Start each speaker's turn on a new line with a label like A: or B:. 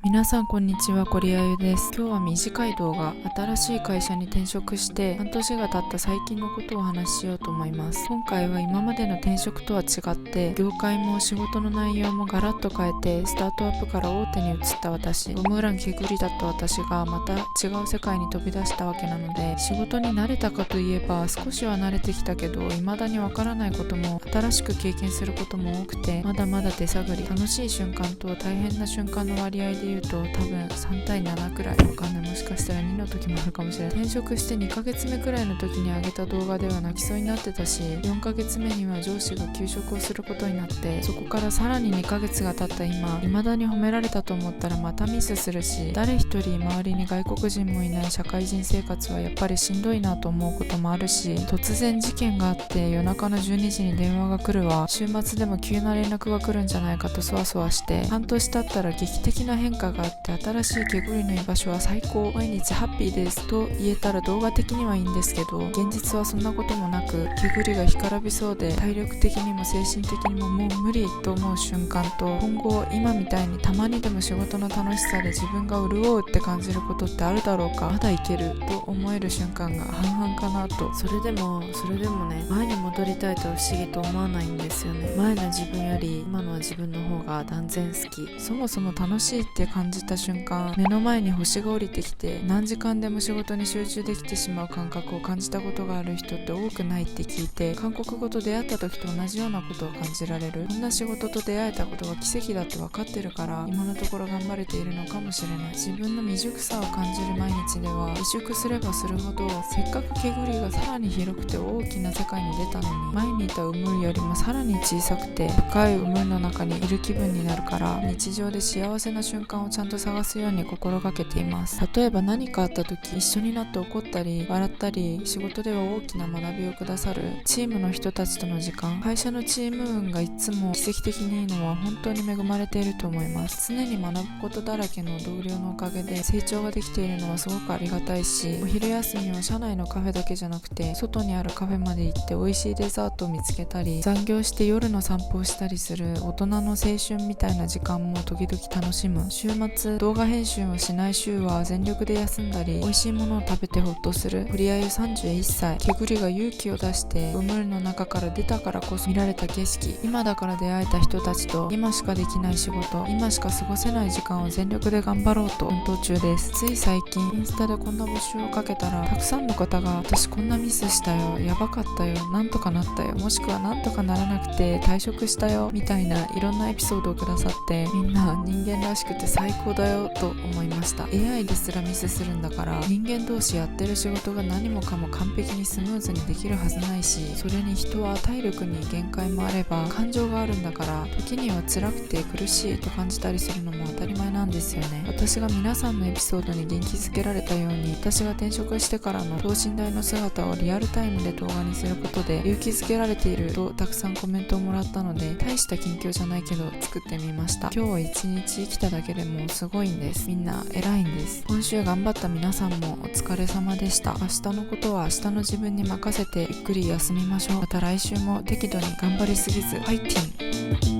A: 皆さんこんにちは、コリアユです。今日は短い動画、新しい会社に転職して半年が経った最近のことをお話ししようと思います。今回は今までの転職とは違って業界も仕事の内容もガラッと変えて、スタートアップから大手に移った私、ブームランけぐりだった私がまた違う世界に飛び出したわけなので、仕事に慣れたかといえば少しは慣れてきたけど、未だにわからないことも新しく経験することも多くて、まだまだ手探り。楽しい瞬間と大変な瞬間の割合で言うと多分3対7くらい、わかんない、もしかしたら2の時もあるかもしれない。転職して2ヶ月目くらいの時に上げた動画では泣きそうになってたし、4ヶ月目には上司が休職をすることになって、そこからさらに2ヶ月が経った今、未だに褒められたと思ったらまたミスするし、誰一人周りに外国人もいない社会人生活はやっぱりしんどいなと思うこともあるし、突然事件があって夜中の12時に電話が来るわ、週末でも急な連絡が来るんじゃないかとそわそわして、半年経ったら劇的な変化があって、新しいけぐりの居場所は最高、毎日ハッピーですと言えたら動画的にはいいんですけど、現実はそんなこともなく、けぐりが干からびそうで体力的にも精神的にももう無理と思う瞬間と、今後今みたいにたまにでも仕事の楽しさで自分が潤うって感じることってあるだろうか、まだいけると思える瞬間が半々かなと。それでもね、前に戻りたいと不思議と思わないんですよね。前の自分より今の自分の方が断然好き。そもそも楽しいって感じた瞬間、目の前に星が降りてきて何時間でも仕事に集中できてしまう感覚を感じたことがある人って多くないって聞いて、韓国語と出会った時と同じようなことを感じられる。こんな仕事と出会えたことが奇跡だって分かってるから、今のところ頑張れているのかもしれない。自分の未熟さを感じる毎日では、未熟すればするほどせっかくけぐりがさらに広くて大きな世界に出たのに、前にいたウムルよりもさらに小さくて深いウムルの中にいる気分になるから、日常で幸せな瞬間をちゃんと探すように心がけています。例えば何かあった時、一緒になって怒ったり笑ったり、仕事では大きな学びをくださるチームの人たちとの時間、会社のチーム運がいつも奇跡的にいいのは本当に恵まれていると思います。常に学ぶことだらけの同僚のおかげで成長ができているのはすごくありがたいし、お昼休みは社内のカフェだけじゃなくて外にあるカフェまで行って美味しいデザートを見つけたり、残業して夜の散歩をしたりする大人の青春みたいな時間も時々楽しむ。週末動画編集をしない週は全力で休んだり、美味しいものを食べてほっとする。振りあゆ31歳、けぐりが勇気を出してウムルの中から出たからこそ見られた景色、今だから出会えた人たちと、今しかできない仕事、今しか過ごせない時間を全力で頑張ろうと奮闘中です。つい最近インスタでこんな募集をかけたら、たくさんの方が私こんなミスしたよ、やばかったよ、なんとかなったよ、もしくはなんとかならなくて退職したよみたいないろんなエピソードをくださって、みんな人間らしくて最高だよと思いました。 AI ですらミスするんだから、人間同士やってる仕事が何もかも完璧にスムーズにできるはずないし、それに人は体力に限界もあれば感情があるんだから、時には辛くて苦しいと感じたりするのも当たり前なんですよね。私が皆さんのエピソードに元気づけられたように、私が転職してからの等身大の姿をリアルタイムで動画にすることで勇気づけられているとたくさんコメントをもらったので、大した近況じゃないけど作ってみました。今日は一日生きただけでもすごいんです。みんな偉いんです。今週頑張った皆さんもお疲れ様でした。明日のことは明日の自分に任せてゆっくり休みましょう。また来週も適度に頑張りすぎずファイティング。